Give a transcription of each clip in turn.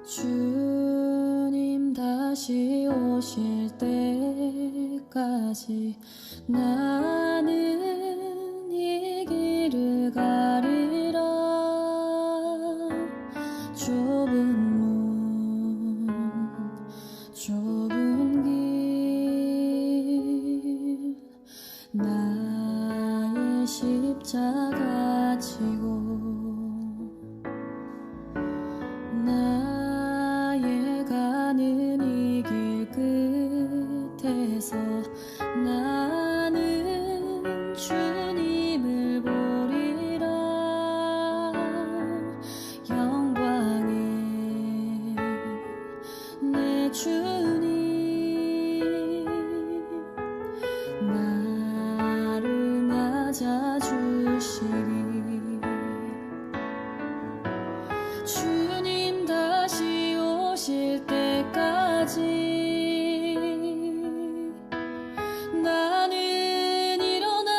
주님 다시 오실 때까지 나는 이 길을 가리라. 좁은 문 좁은 길 나의 십자가 지고 나의 가는 이 길 끝에서 나는 주님을 보리라. 영광의 내 주님 나를 맞아주시리. 주님 다시 오실 때까지 나는 일어나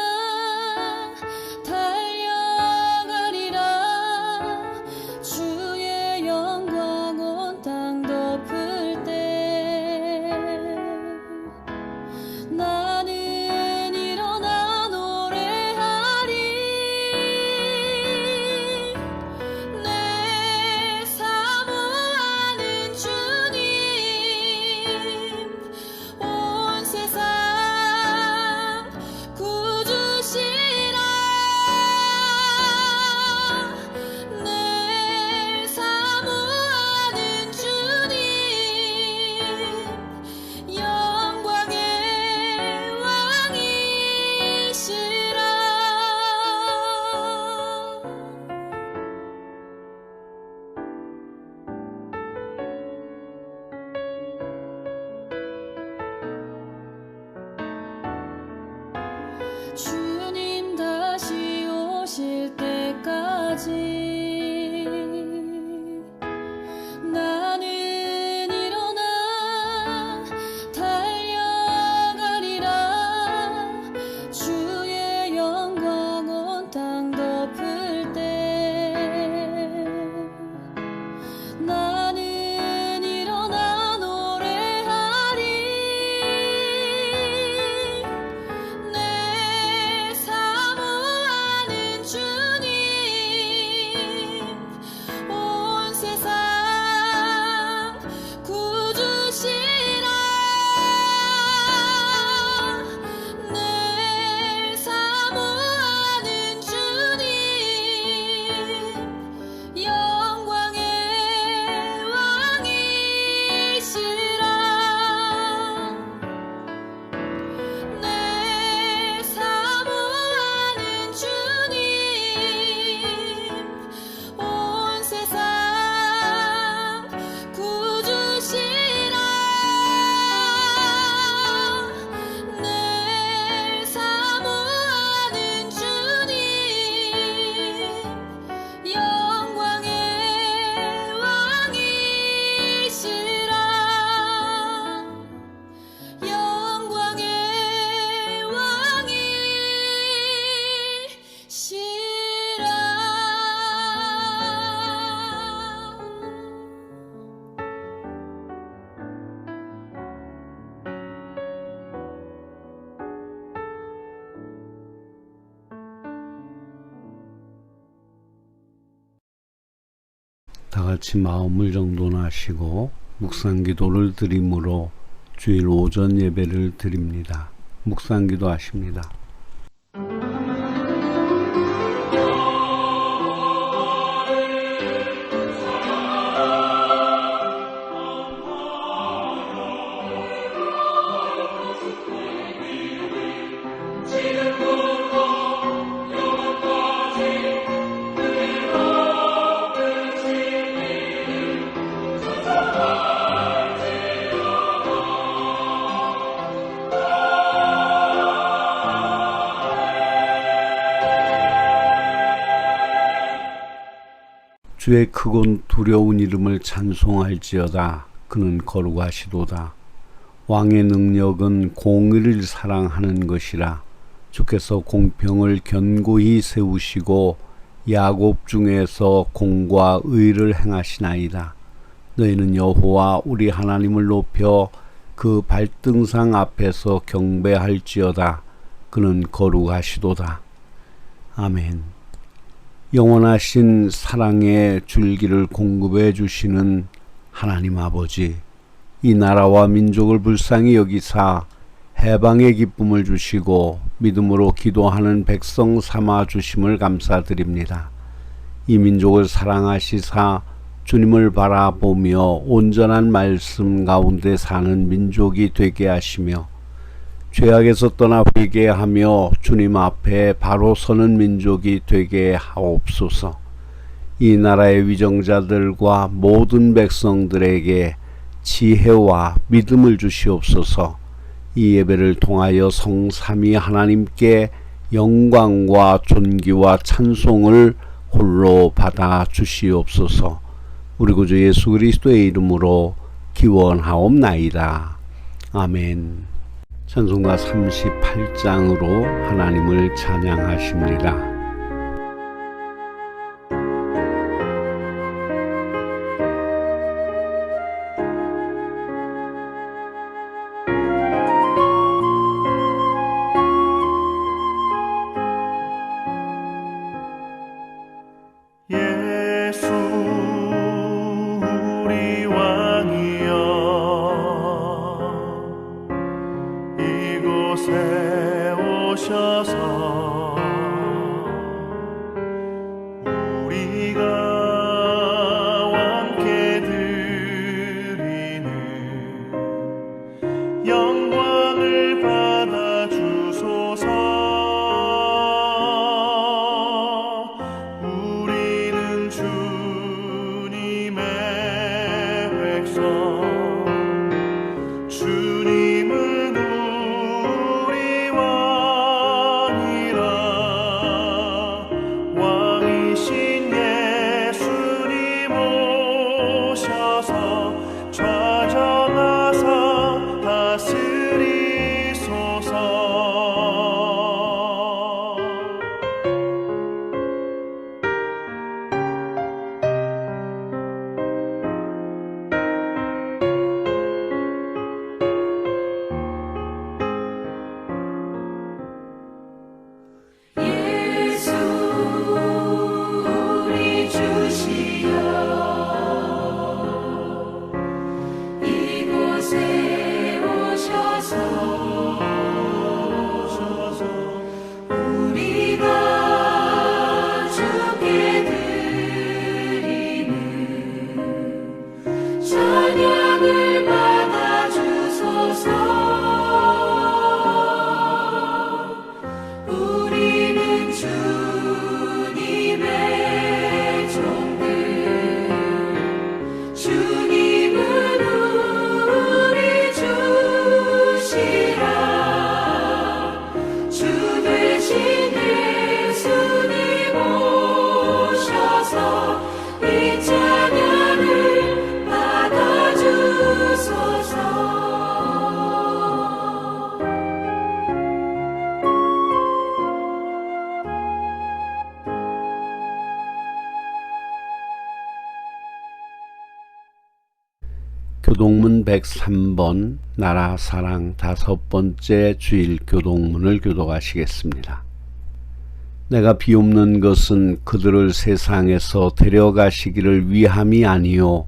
달려가리라. 주의 영광 온 땅 덮을 때 나는 일어나 노래하리. 내 사모하는 주님 온 세상 구주시라. 내 사모하는 주님 영광의 왕이시라. 주님 다시 오실 때까지 나는 일어나 달려가리라. 주의 영광 온 땅 덮을 때 나는 일어나 노래하리. 내 사모하는 주님 온 세상 구주시라. 내 사모하는 주님 영광의 왕이시라. 내 사모하는 주님 온 세상 구주시라. 내 사모하는 주님 영광의 왕이시라. 영광의 왕이시라. 다 같이 마음을 정돈하시고 묵상기도를 드림으로 주일 오전 예배를 드립니다. 묵상기도 하십니다. 주의 크고 두려운 이름을 찬송할지어다. 그는 거룩하시도다. 왕의 능력은 공의를 사랑하는 것이라. 주께서 공평을 견고히 세우시고 야곱 중에서 공과 의를 행하시나이다. 너희는 여호와 우리 하나님을 높여 그 발등상 앞에서 경배할지어다. 그는 거룩하시도다. 아멘. 영원하신 사랑의 줄기를 공급해 주시는 하나님 아버지, 이 나라와 민족을 불쌍히 여기사 해방의 기쁨을 주시고 믿음으로 기도하는 백성 삼아 주심을 감사드립니다. 이 민족을 사랑하시사 주님을 바라보며 온전한 말씀 가운데 사는 민족이 되게 하시며 죄악에서 떠나 회개하며 주님 앞에 바로 서는 민족이 되게 하옵소서. 이 나라의 위정자들과 모든 백성들에게 지혜와 믿음을 주시옵소서. 이 예배를 통하여 성삼위 하나님께 영광과 존귀와 찬송을 홀로 받아 주시옵소서. 우리 구주 예수 그리스도의 이름으로 기원하옵나이다. 아멘. 찬송가 38장으로 하나님을 찬양하십니다. 예수 우리 왕이여 이곳에 오셔서 우리가 함께 드리는 영광을 받아 주소서. 주님은 우리 왕이라 왕이신 예수님 오셔서 좌정하사 다스리소서. 찬양을 받아 주소서. 우리는 주님의 종들, 주님은 우리 주시라. 주 되신 예수님 오셔서 이 찬양을 받아 주소서. 교동문 103번 나라 사랑 5번째 주일 교동문을 교독하시겠습니다. 내가 비옵는 것은 그들을 세상에서 데려가시기를 위함이 아니요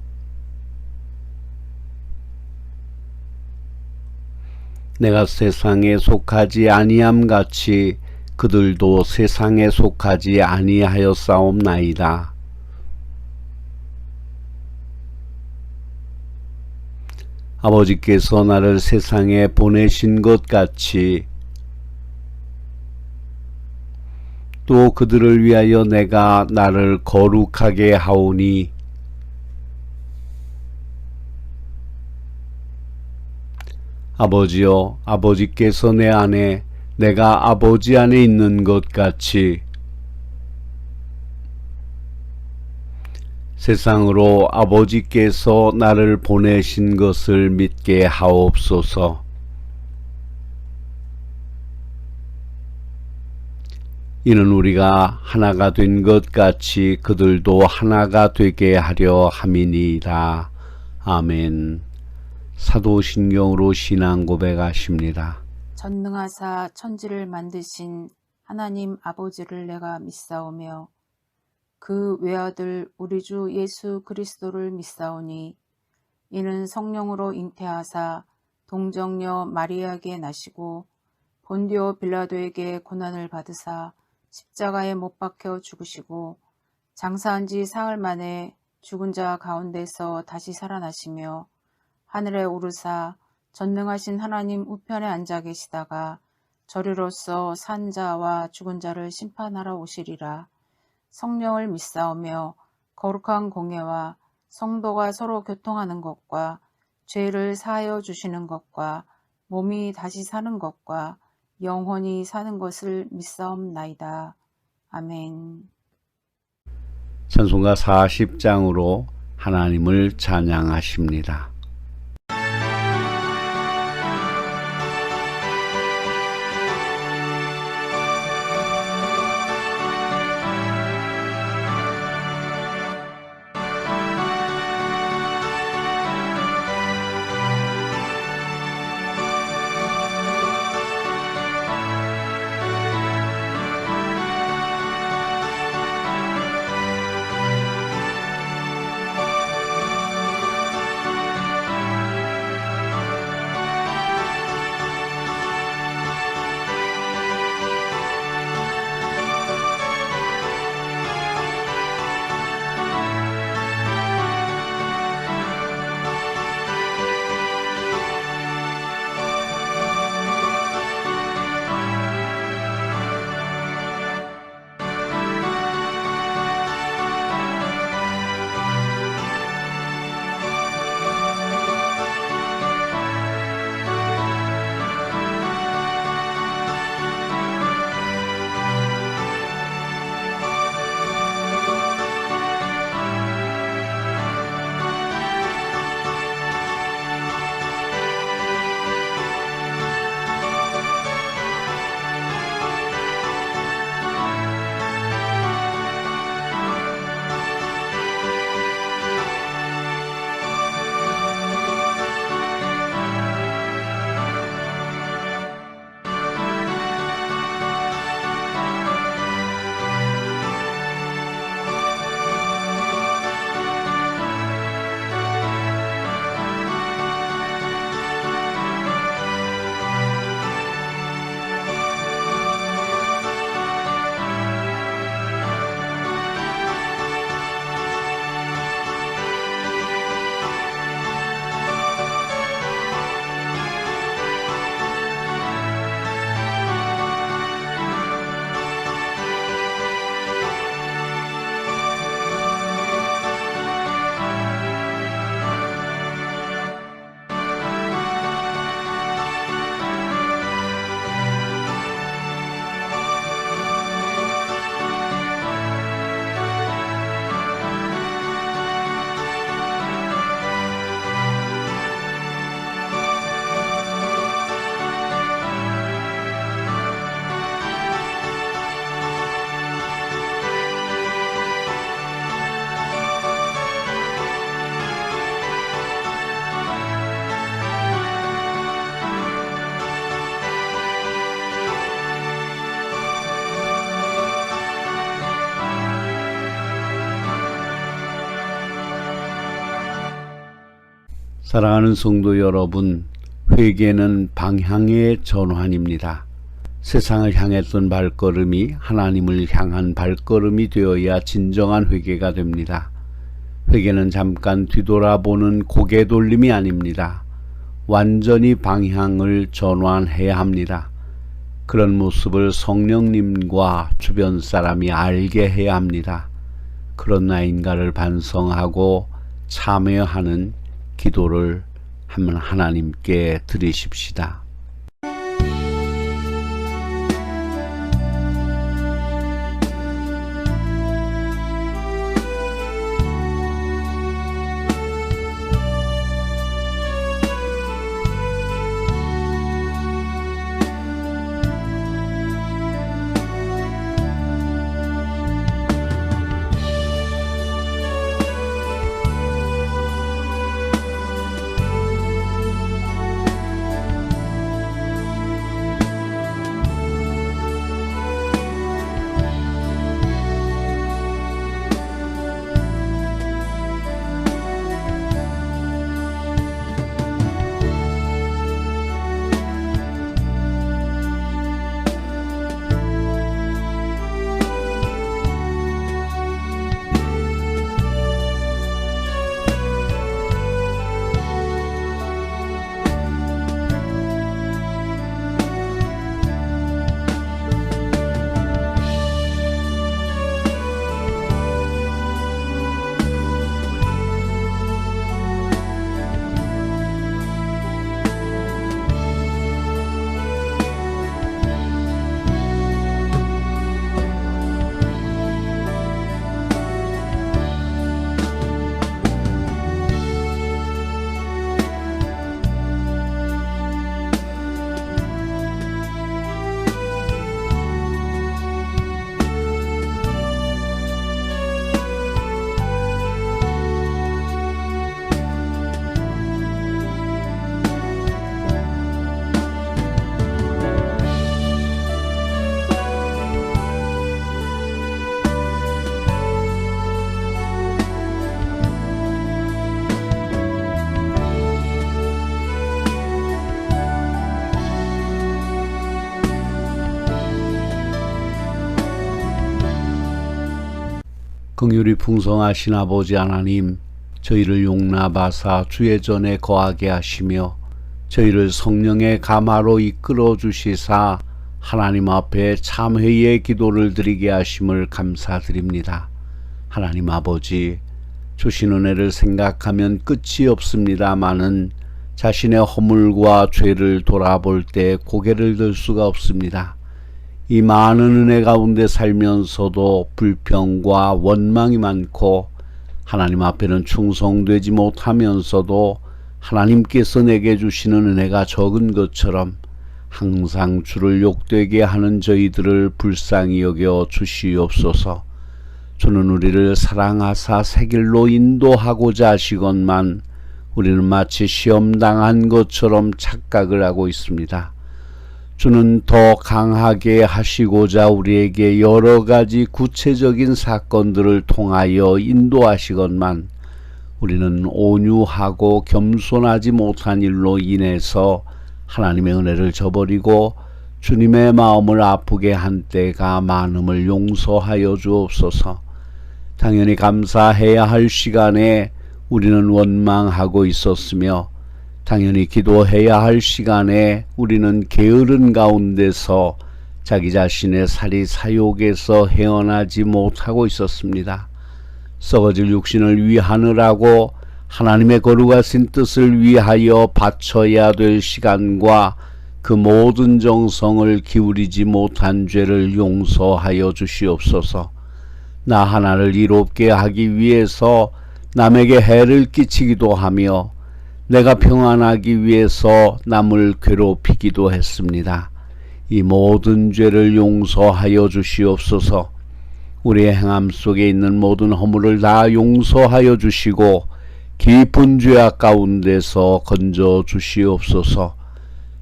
내가 세상에 속하지 아니함 같이 그들도 세상에 속하지 아니하였사옵나이다. 아버지께서 나를 세상에 보내신 것 같이 또 그들을 위하여 내가 나를 거룩하게 하오니 아버지여, 아버지께서 내 안에 내가 아버지 안에 있는 것 같이 세상으로 아버지께서 나를 보내신 것을 믿게 하옵소서. 이는 우리가 하나가 된 것 같이 그들도 하나가 되게 하려 함이니이다. 아멘. 사도신경으로 신앙 고백하십니다. 전능하사 천지를 만드신 하나님 아버지를 내가 믿사오며 그 외아들 우리 주 예수 그리스도를 믿사오니 이는 성령으로 잉태하사 동정녀 마리아에게 나시고 본디오 빌라도에게 고난을 받으사 십자가에 못 박혀 죽으시고 장사한 지 사흘 만에 죽은 자 가운데서 다시 살아나시며 하늘에 오르사 전능하신 하나님 우편에 앉아 계시다가 저리로서 산 자와 죽은 자를 심판하러 오시리라. 성령을 믿사오며 거룩한 공예와 성도가 서로 교통하는 것과 죄를 사하여 주시는 것과 몸이 다시 사는 것과 영원히 사는 것을 믿사옵나이다. 아멘. 찬송가 40장으로 하나님을 찬양하십니다. 사랑하는 성도 여러분, 회개는 방향의 전환입니다. 세상을 향했던 발걸음이 하나님을 향한 발걸음이 되어야 진정한 회개가 됩니다. 회개는 잠깐 뒤돌아보는 고개 돌림이 아닙니다. 완전히 방향을 전환해야 합니다. 그런 모습을 성령님과 주변 사람이 알게 해야 합니다. 그런 나인가를 반성하고 참여하는 기도를 한번 하나님께 드리십시다. 긍휼이 풍성하신 아버지 하나님, 저희를 용납하사 주의 전에 거하게 하시며 저희를 성령의 감화로 이끌어 주시사 하나님 앞에 참회의 기도를 드리게 하심을 감사드립니다. 하나님 아버지, 주신 은혜를 생각하면 끝이 없습니다마는 자신의 허물과 죄를 돌아볼 때 고개를 들 수가 없습니다. 이 많은 은혜 가운데 살면서도 불평과 원망이 많고 하나님 앞에는 충성되지 못하면서도 하나님께서 내게 주시는 은혜가 적은 것처럼 항상 주를 욕되게 하는 저희들을 불쌍히 여겨 주시옵소서. 주는 우리를 사랑하사 새 길로 인도하고자 하시건만 우리는 마치 시험당한 것처럼 착각을 하고 있습니다. 주는 더 강하게 하시고자 우리에게 여러 가지 구체적인 사건들을 통하여 인도하시건만 우리는 온유하고 겸손하지 못한 일로 인해서 하나님의 은혜를 저버리고 주님의 마음을 아프게 한 때가 많음을 용서하여 주옵소서. 당연히 감사해야 할 시간에 우리는 원망하고 있었으며 당연히 기도해야 할 시간에 우리는 게으른 가운데서 자기 자신의 살이 사욕에서 헤어나지 못하고 있었습니다. 썩어질 육신을 위하느라고 하나님의 거룩하신 뜻을 위하여 바쳐야 될 시간과 그 모든 정성을 기울이지 못한 죄를 용서하여 주시옵소서. 나 하나를 이롭게 하기 위해서 남에게 해를 끼치기도 하며 내가 평안하기 위해서 남을 괴롭히기도 했습니다. 이 모든 죄를 용서하여 주시옵소서. 우리의 행함 속에 있는 모든 허물을 다 용서하여 주시고 깊은 죄악 가운데서 건져 주시옵소서.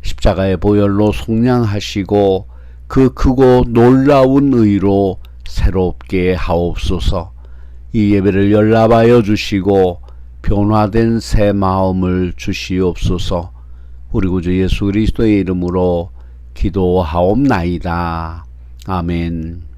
십자가의 보혈로 속량하시고 그 크고 놀라운 의로 새롭게 하옵소서. 이 예배를 연락하여 주시고 변화된 새 마음을 주시옵소서. 우리 구주 예수 그리스도의 이름으로 기도하옵나이다. 아멘.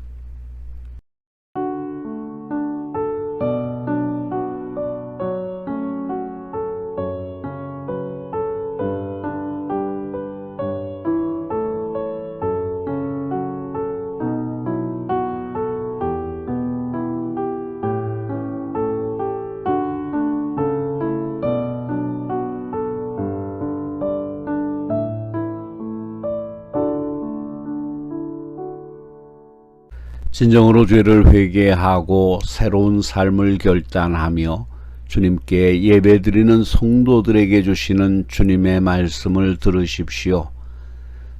진정으로 죄를 회개하고 새로운 삶을 결단하며 주님께 예배드리는 성도들에게 주시는 주님의 말씀을 들으십시오.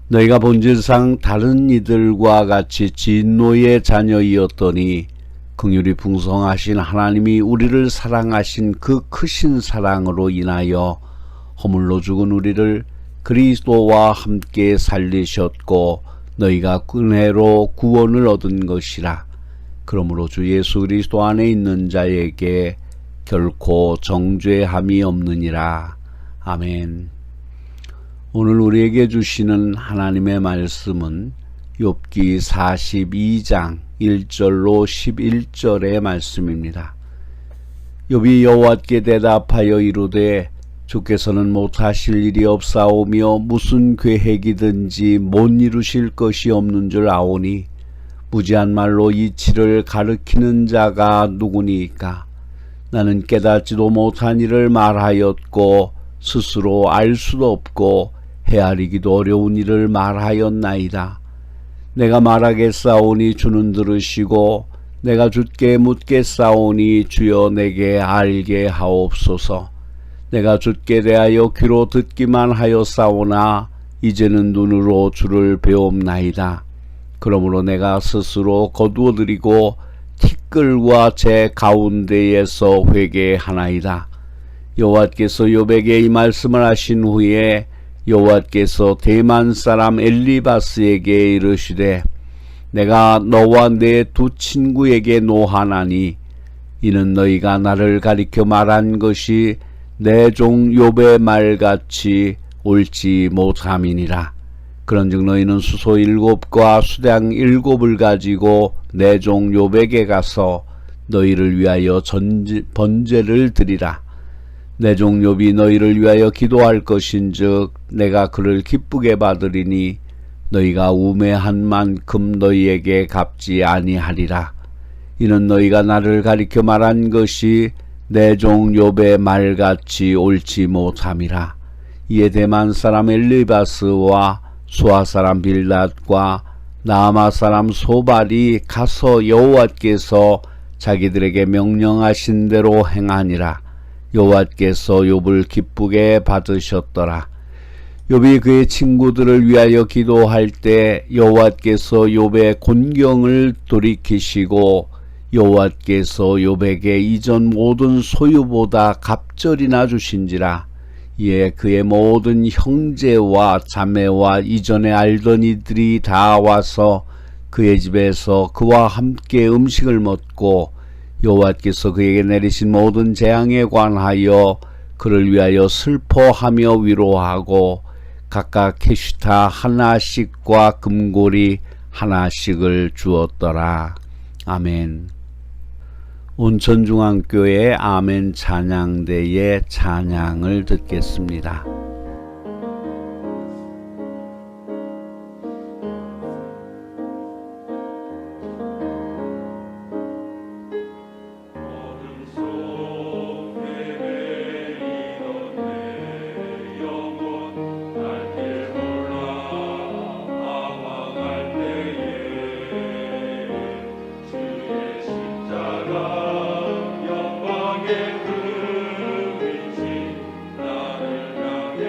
너희가 본질상 다른 이들과 같이 진노의 자녀이었더니 긍휼이 풍성하신 하나님이 우리를 사랑하신 그 크신 사랑으로 인하여 허물로 죽은 우리를 그리스도와 함께 살리셨고 너희가 은혜로 구원을 얻은 것이라. 그러므로 주 예수 그리스도 안에 있는 자에게 결코 정죄함이 없느니라. 아멘. 오늘 우리에게 주시는 하나님의 말씀은 욥기 42장 1절로 11절의 말씀입니다. 욥이 여호와께 대답하여 이르되 주께서는 못하실 일이 없사오며 무슨 계획이든지 못 이루실 것이 없는 줄 아오니 무지한 말로 이치를 가르치는 자가 누구니까. 나는 깨닫지도 못한 일을 말하였고 스스로 알 수도 없고 헤아리기도 어려운 일을 말하였나이다. 내가 말하겠사오니 주는 들으시고 내가 주께 묻겠사오니 주여 내게 알게 하옵소서. 내가 주께 대하여 귀로 듣기만 하였사오나 이제는 눈으로 주를 배옵나이다. 그러므로 내가 스스로 거두어드리고 티끌과 제 가운데에서 회개하나이다. 여호와께서 욥에게 이 말씀을 하신 후에 여호와께서 대만 사람 엘리바스에게 이르시되 내가 너와 내 두 친구에게 노하나니 이는 너희가 나를 가리켜 말한 것이 내 종 욥의 말같이 옳지 못함이니라. 그런즉 너희는 수소 7과 수당 7을 가지고 내 종 욥에게 가서 너희를 위하여 번제를 드리라. 내 종 욥이 너희를 위하여 기도할 것인즉 내가 그를 기쁘게 받으리니 너희가 우매한 만큼 너희에게 갚지 아니하리라. 이는 너희가 나를 가리켜 말한 것이 내 종 욥의 말같이 옳지 못함이라. 이에 대만 사람 엘리바스와 수아 사람 빌닷과 나아마 사람 소발이 가서 여호와께서 자기들에게 명령하신 대로 행하니라. 여호와께서 욥을 기쁘게 받으셨더라. 욥이 그의 친구들을 위하여 기도할 때 여호와께서 욥의 곤경을 돌이키시고 여호와께서 욥에게 이전 모든 소유보다 갑절이나 주신지라. 이에 그의 모든 형제와 자매와 이전에 알던 이들이 다 와서 그의 집에서 그와 함께 음식을 먹고 여호와께서 그에게 내리신 모든 재앙에 관하여 그를 위하여 슬퍼하며 위로하고 각각 캐시타 하나씩과 금고리 하나씩을 주었더라. 아멘. 온천중앙교회 아멘 찬양대의 찬양을 듣겠습니다. 영광의 그 위치 나를 향해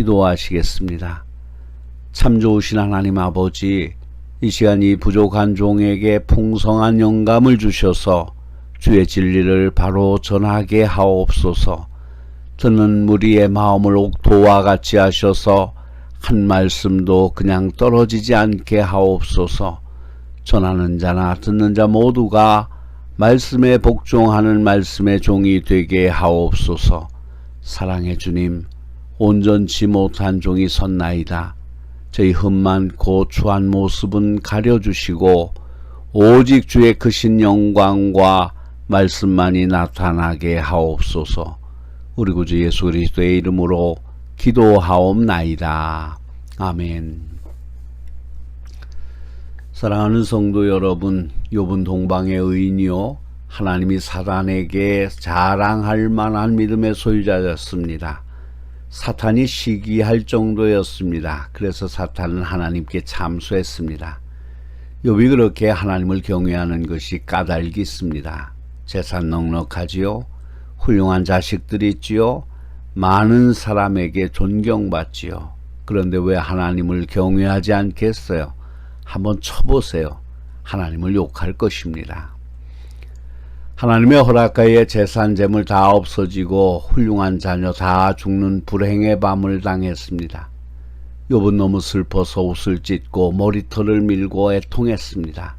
기도하시겠습니다. 참 좋으신 하나님 아버지, 이 시간 이 부족한 종에게 풍성한 영감을 주셔서 주의 진리를 바로 전하게 하옵소서. 듣는 무리의 마음을 옥토와 같이 하셔서 한 말씀도 그냥 떨어지지 않게 하옵소서. 전하는 자나 듣는 자 모두가 말씀에 복종하는 말씀의 종이 되게 하옵소서. 사랑의 주님, 온전치 못한 종이 섰나이다. 저희 흠많고 추한 모습은 가려주시고 오직 주의 크신 영광과 말씀만이 나타나게 하옵소서. 우리 구주 예수 그리스도의 이름으로 기도하옵나이다. 아멘. 사랑하는 성도 여러분, 욥은 동방의 의인이요 하나님이 사단에게 자랑할 만한 믿음의 소유자였습니다. 사탄이 시기할 정도였습니다. 그래서 사탄은 하나님께 참소했습니다. 욥이 그렇게 하나님을 경외하는 것이 까닭이 있습니다. 재산 넉넉하지요. 훌륭한 자식들이 있지요. 많은 사람에게 존경받지요. 그런데 왜 하나님을 경외하지 않겠어요? 한번 쳐보세요. 하나님을 욕할 것입니다. 하나님의 허락하에 재산 재물 다 없어지고 훌륭한 자녀 다 죽는 불행의 밤을 당했습니다. 욥은 너무 슬퍼서 옷을 찢고 머리털을 밀고 애통했습니다.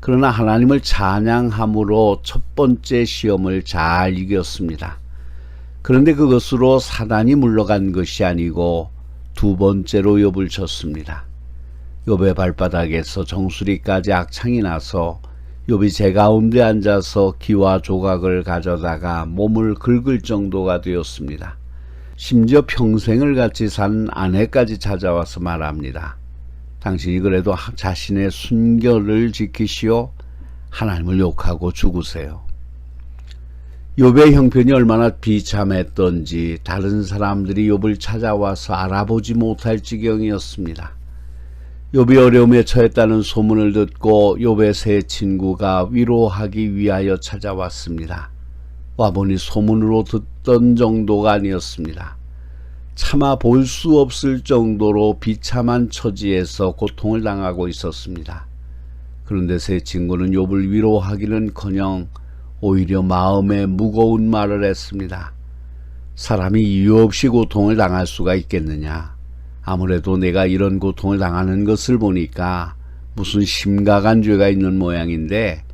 그러나 하나님을 찬양함으로 첫 번째 시험을 잘 이겼습니다. 그런데 그것으로 사단이 물러간 것이 아니고 두 번째로 욥을 쳤습니다. 욥의 발바닥에서 정수리까지 악창이 나서 욥이 제 가운데 앉아서 기와 조각을 가져다가 몸을 긁을 정도가 되었습니다. 심지어 평생을 같이 산 아내까지 찾아와서 말합니다. 당신이 그래도 자신의 순결을 지키시오. 하나님을 욕하고 죽으세요. 욥의 형편이 얼마나 비참했던지 다른 사람들이 욥을 찾아와서 알아보지 못할 지경이었습니다. 욥이 어려움에 처했다는 소문을 듣고 욥의 세 친구가 위로하기 위하여 찾아왔습니다. 와보니 소문으로 듣던 정도가 아니었습니다. 차마 볼 수 없을 정도로 비참한 처지에서 고통을 당하고 있었습니다. 그런데 세 친구는 욥을 위로하기는커녕 오히려 마음에 무거운 말을 했습니다. 사람이 이유 없이 고통을 당할 수가 있겠느냐? 아무래도 내가 이런 고통을 당하는 것을 보니까 무슨 심각한 죄가 있는 모양인데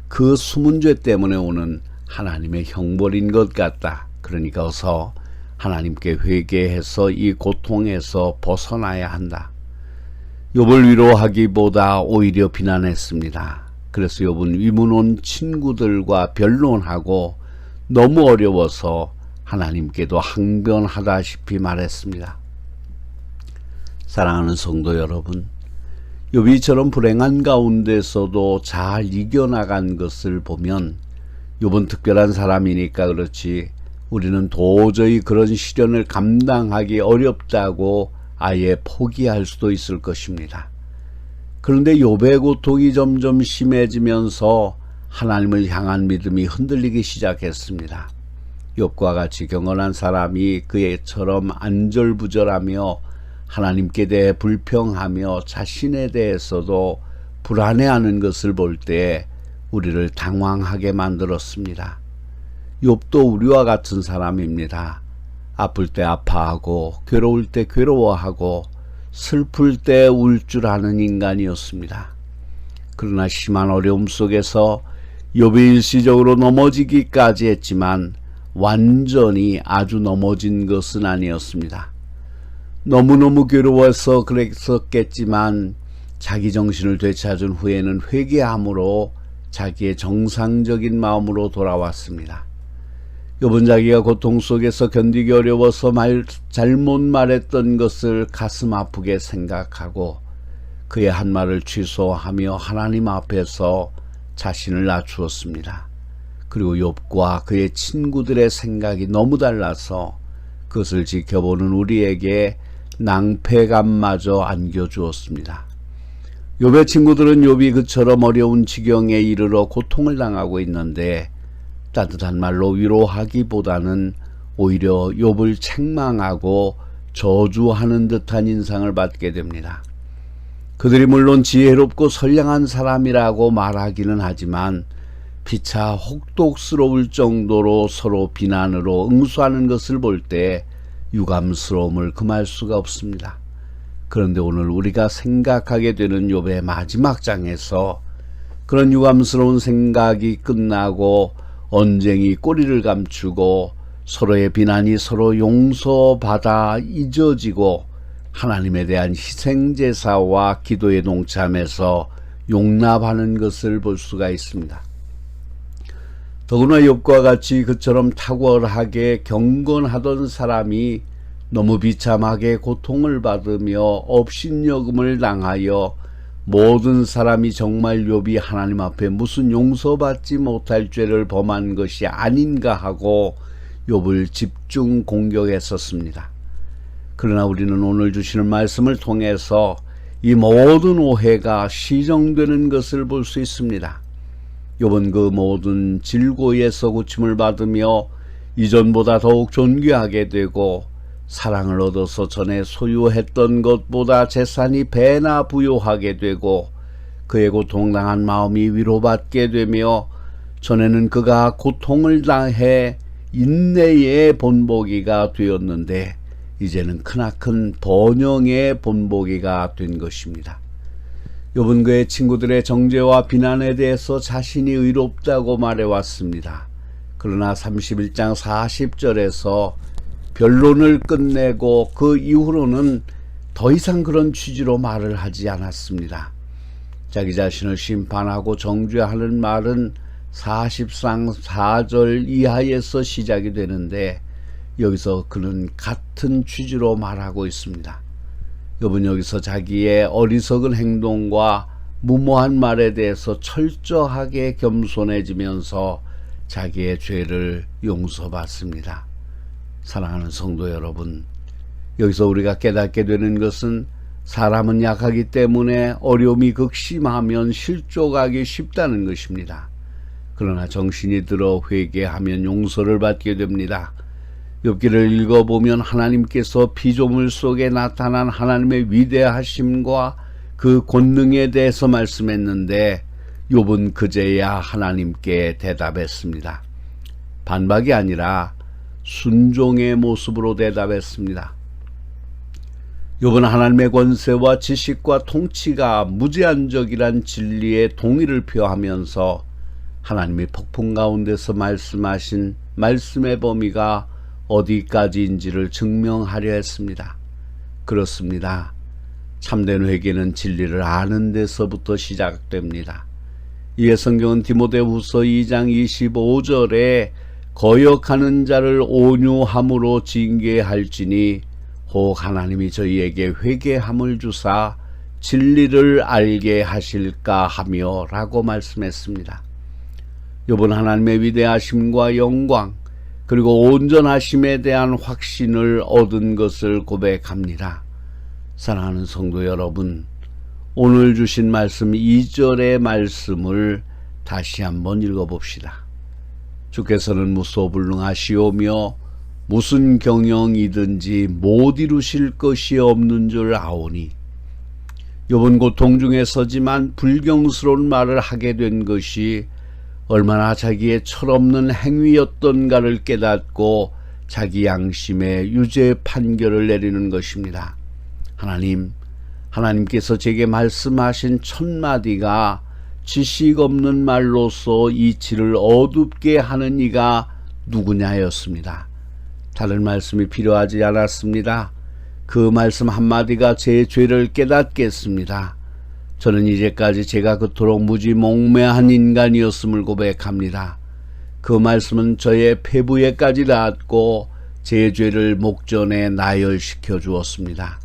그 숨은 죄 때문에 오는 하나님의 형벌인 것 같다. 그러니까 어서 하나님께 회개해서 이 고통에서 벗어나야 한다. 욥을 위로하기보다 오히려 비난했습니다. 그래서 욥은 위문 온 친구들과 변론하고 너무 어려워서 하나님께도 항변하다시피 말했습니다. 사랑하는 성도 여러분, 욥이 이처럼 불행한 가운데서도 잘 이겨나간 것을 보면 욥은 특별한 사람이니까 그렇지 우리는 도저히 그런 시련을 감당하기 어렵다고 아예 포기할 수도 있을 것입니다. 그런데 욥의 고통이 점점 심해지면서 하나님을 향한 믿음이 흔들리기 시작했습니다. 욥과 같이 경건한 사람이 그처럼 안절부절하며 하나님께 대해 불평하며 자신에 대해서도 불안해하는 것을 볼 때 우리를 당황하게 만들었습니다. 욥도 우리와 같은 사람입니다. 아플 때 아파하고 괴로울 때 괴로워하고 슬플 때 울 줄 아는 인간이었습니다. 그러나 심한 어려움 속에서 욥이 일시적으로 넘어지기까지 했지만 완전히 아주 넘어진 것은 아니었습니다. 너무너무 괴로워서 그랬었겠지만 자기 정신을 되찾은 후에는 회개함으로 자기의 정상적인 마음으로 돌아왔습니다. 욥은 자기가 고통 속에서 견디기 어려워서 잘못 말했던 것을 가슴 아프게 생각하고 그의 한 말을 취소하며 하나님 앞에서 자신을 낮추었습니다. 그리고 욥과 그의 친구들의 생각이 너무 달라서 그것을 지켜보는 우리에게 낭패감마저 안겨주었습니다. 욥의 친구들은 욥이 그처럼 어려운 지경에 이르러 고통을 당하고 있는데 따뜻한 말로 위로하기보다는 오히려 욥을 책망하고 저주하는 듯한 인상을 받게 됩니다. 그들이 물론 지혜롭고 선량한 사람이라고 말하기는 하지만 피차 혹독스러울 정도로 서로 비난으로 응수하는 것을 볼 때 유감스러움을 금할 수가 없습니다. 그런데 오늘 우리가 생각하게 되는 욥의 마지막 장에서 그런 유감스러운 생각이 끝나고 언쟁이 꼬리를 감추고 서로의 비난이 서로 용서받아 잊어지고 하나님에 대한 희생제사와 기도에 동참해서 용납하는 것을 볼 수가 있습니다. 더구나 욥과 같이 그처럼 탁월하게 경건하던 사람이 너무 비참하게 고통을 받으며 업신여금을 당하여 모든 사람이 정말 욥이 하나님 앞에 무슨 용서받지 못할 죄를 범한 것이 아닌가 하고 욥을 집중 공격했었습니다. 그러나 우리는 오늘 주시는 말씀을 통해서 이 모든 오해가 시정되는 것을 볼 수 있습니다. 욥은 그 모든 질고에서 고침을 받으며 이전보다 더욱 존귀하게 되고 사랑을 얻어서 전에 소유했던 것보다 재산이 배나 부요하게 되고 그의 고통당한 마음이 위로받게 되며 전에는 그가 고통을 당해 인내의 본보기가 되었는데 이제는 크나큰 번영의 본보기가 된 것입니다. 욥은 그의 친구들의 정죄와 비난에 대해서 자신이 의롭다고 말해왔습니다. 그러나 31장 40절에서 변론을 끝내고 그 이후로는 더 이상 그런 취지로 말을 하지 않았습니다. 자기 자신을 심판하고 정죄하는 말은 40장 4절 이하에서 시작이 되는데 여기서 그는 같은 취지로 말하고 있습니다. 욥은 여기서 자기의 어리석은 행동과 무모한 말에 대해서 철저하게 겸손해지면서 자기의 죄를 용서받습니다. 사랑하는 성도 여러분, 여기서 우리가 깨닫게 되는 것은 사람은 약하기 때문에 어려움이 극심하면 실족하기 쉽다는 것입니다. 그러나 정신이 들어 회개하면 용서를 받게 됩니다. 욥기를 읽어보면 하나님께서 피조물 속에 나타난 하나님의 위대하심과 그 권능에 대해서 말씀했는데 욥은 그제야 하나님께 대답했습니다. 반박이 아니라 순종의 모습으로 대답했습니다. 욥은 하나님의 권세와 지식과 통치가 무제한적이란 진리에 동의를 표하면서 하나님이 폭풍 가운데서 말씀하신 말씀의 범위가 어디까지인지를 증명하려 했습니다. 그렇습니다. 참된 회개는 진리를 아는 데서부터 시작됩니다. 이에 성경은 디모데후서 2장 25절에 거역하는 자를 온유함으로 징계할지니 혹 하나님이 저희에게 회개함을 주사 진리를 알게 하실까 하며 라고 말씀했습니다. 욥은 하나님의 위대하심과 영광 그리고 온전하심에 대한 확신을 얻은 것을 고백합니다. 사랑하는 성도 여러분, 오늘 주신 말씀 2절의 말씀을 다시 한번 읽어봅시다. 주께서는 무소불능하시오며 무슨 경영이든지 못 이루실 것이 없는 줄 아오니. 욥은 고통 중에 서지만 불경스러운 말을 하게 된 것이 얼마나 자기의 철없는 행위였던가를 깨닫고 자기 양심에 유죄 판결을 내리는 것입니다. 하나님께서 제게 말씀하신 첫마디가 지식 없는 말로서 이치를 어둡게 하는 이가 누구냐였습니다. 다른 말씀이 필요하지 않았습니다. 그 말씀 한마디가 제 죄를 깨닫게 했습니다. 저는 이제까지 제가 그토록 무지몽매한 인간이었음을 고백합니다. 그 말씀은 저의 폐부에까지 닿았고 제 죄를 목전에 나열시켜 주었습니다.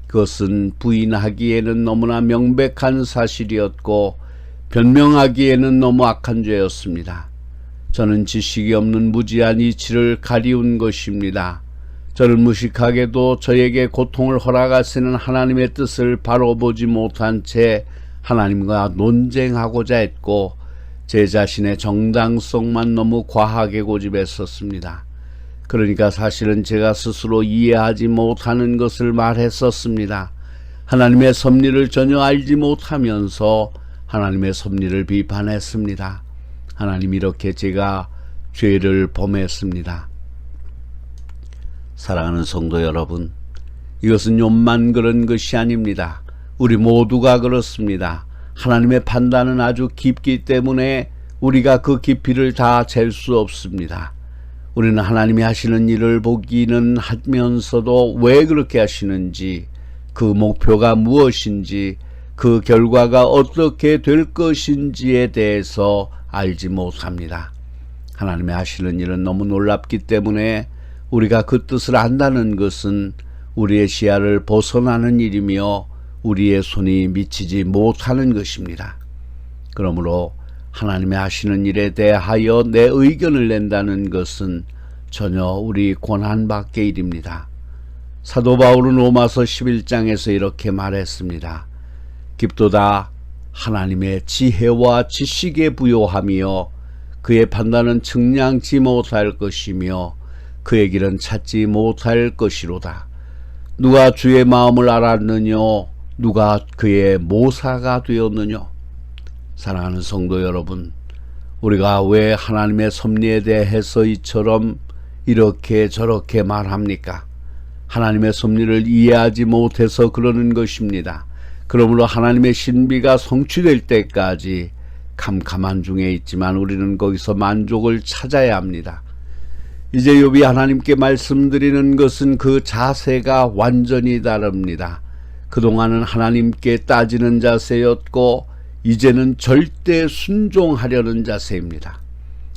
그것은 부인하기에는 너무나 명백한 사실이었고 변명하기에는 너무 악한 죄였습니다. 저는 지식이 없는 무지한 이치를 가리운 것입니다. 저는 무식하게도 저에게 고통을 허락하시는 하나님의 뜻을 바로 보지 못한 채 하나님과 논쟁하고자 했고 제 자신의 정당성만 너무 과하게 고집했었습니다. 그러니까 사실은 제가 스스로 이해하지 못하는 것을 말했었습니다. 하나님의 섭리를 전혀 알지 못하면서 하나님의 섭리를 비판했습니다. 하나님, 이렇게 제가 죄를 범했습니다. 사랑하는 성도 여러분, 이것은 욥만 그런 것이 아닙니다. 우리 모두가 그렇습니다. 하나님의 판단은 아주 깊기 때문에 우리가 그 깊이를 다 잴 수 없습니다. 우리는 하나님이 하시는 일을 보기는 하면서도 왜 그렇게 하시는지, 그 목표가 무엇인지, 그 결과가 어떻게 될 것인지에 대해서 알지 못합니다. 하나님의 하시는 일은 너무 놀랍기 때문에 우리가 그 뜻을 안다는 것은 우리의 시야를 벗어나는 일이며 우리의 손이 미치지 못하는 것입니다. 그러므로 하나님의 하시는 일에 대하여 내 의견을 낸다는 것은 전혀 우리 고난 밖의 일입니다. 사도 바울은 로마서 11장에서 이렇게 말했습니다. 깊도다 하나님의 지혜와 지식에 부요하며 그의 판단은 측량치 못할 것이며 그의 길은 찾지 못할 것이로다. 누가 주의 마음을 알았느냐? 누가 그의 모사가 되었느냐? 사랑하는 성도 여러분, 우리가 왜 하나님의 섭리에 대해서 이처럼 이렇게 저렇게 말합니까? 하나님의 섭리를 이해하지 못해서 그러는 것입니다. 그러므로 하나님의 신비가 성취될 때까지 캄캄한 중에 있지만 우리는 거기서 만족을 찾아야 합니다. 이제 욥이 하나님께 말씀드리는 것은 그 자세가 완전히 다릅니다. 그동안은 하나님께 따지는 자세였고 이제는 절대 순종하려는 자세입니다.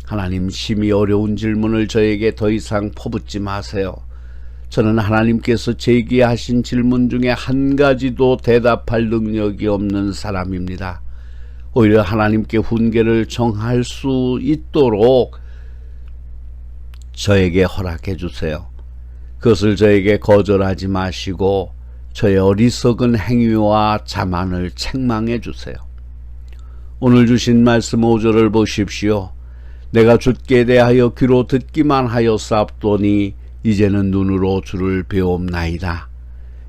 하나님, 심히 어려운 질문을 저에게 더 이상 퍼붓지 마세요. 저는 하나님께서 제기하신 질문 중에 한 가지도 대답할 능력이 없는 사람입니다. 오히려 하나님께 훈계를 정할 수 있도록 저에게 허락해 주세요. 그것을 저에게 거절하지 마시고 저의 어리석은 행위와 자만을 책망해 주세요. 오늘 주신 말씀 5절을 보십시오. 내가 주께 대하여 귀로 듣기만 하였사옵더니 이제는 눈으로 주를 배옵나이다.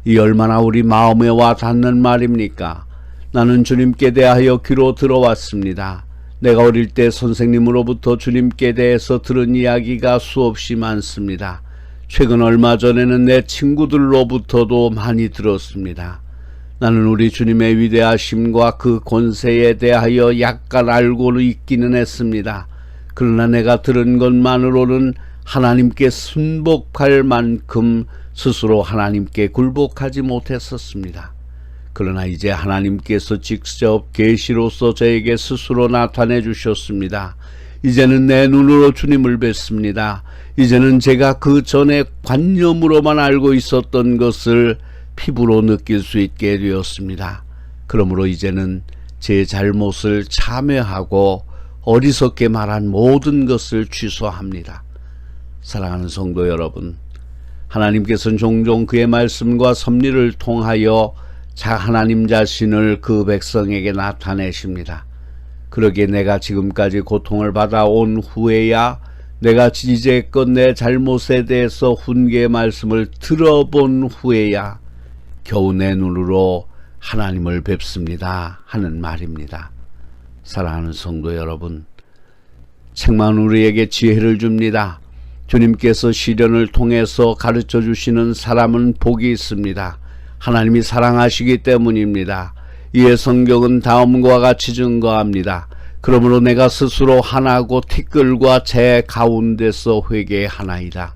이 얼마나 우리 마음에 와 닿는 말입니까? 나는 주님께 대하여 귀로 들어왔습니다. 내가 어릴 때 선생님으로부터 주님께 대해서 들은 이야기가 수없이 많습니다. 최근 얼마 전에는 내 친구들로부터도 많이 들었습니다. 나는 우리 주님의 위대하심과 그 권세에 대하여 약간 알고는 있기는 했습니다. 그러나 내가 들은 것만으로는 하나님께 순복할 만큼 스스로 하나님께 굴복하지 못했었습니다. 그러나 이제 하나님께서 직접 계시로서 저에게 스스로 나타내 주셨습니다. 이제는 내 눈으로 주님을 뵙습니다. 이제는 제가 그 전에 관념으로만 알고 있었던 것을 피부로 느낄 수 있게 되었습니다. 그러므로 이제는 제 잘못을 참회하고 어리석게 말한 모든 것을 취소합니다. 사랑하는 성도 여러분, 하나님께서는 종종 그의 말씀과 섭리를 통하여 하나님 자신을 그 백성에게 나타내십니다. 그러기에 내가 지금까지 고통을 받아온 후에야 내가 이제껏 내 잘못에 대해서 훈계의 말씀을 들어본 후에야 겨우 내 눈으로 하나님을 뵙습니다 하는 말입니다. 사랑하는 성도 여러분, 책망은 우리에게 지혜를 줍니다. 주님께서 시련을 통해서 가르쳐 주시는 사람은 복이 있습니다. 하나님이 사랑하시기 때문입니다. 이에 성경은 다음과 같이 증거합니다. 그러므로 내가 스스로 하나고 티끌과 재 가운데서 회개하나이다.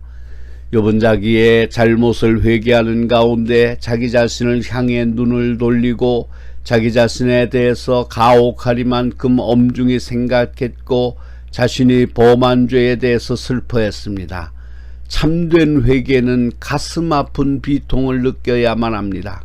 욥은 자기의 잘못을 회개하는 가운데 자기 자신을 향해 눈을 돌리고 자기 자신에 대해서 가혹하리만큼 엄중히 생각했고 자신이 범한 죄에 대해서 슬퍼했습니다. 참된 회개는 가슴 아픈 비통을 느껴야만 합니다.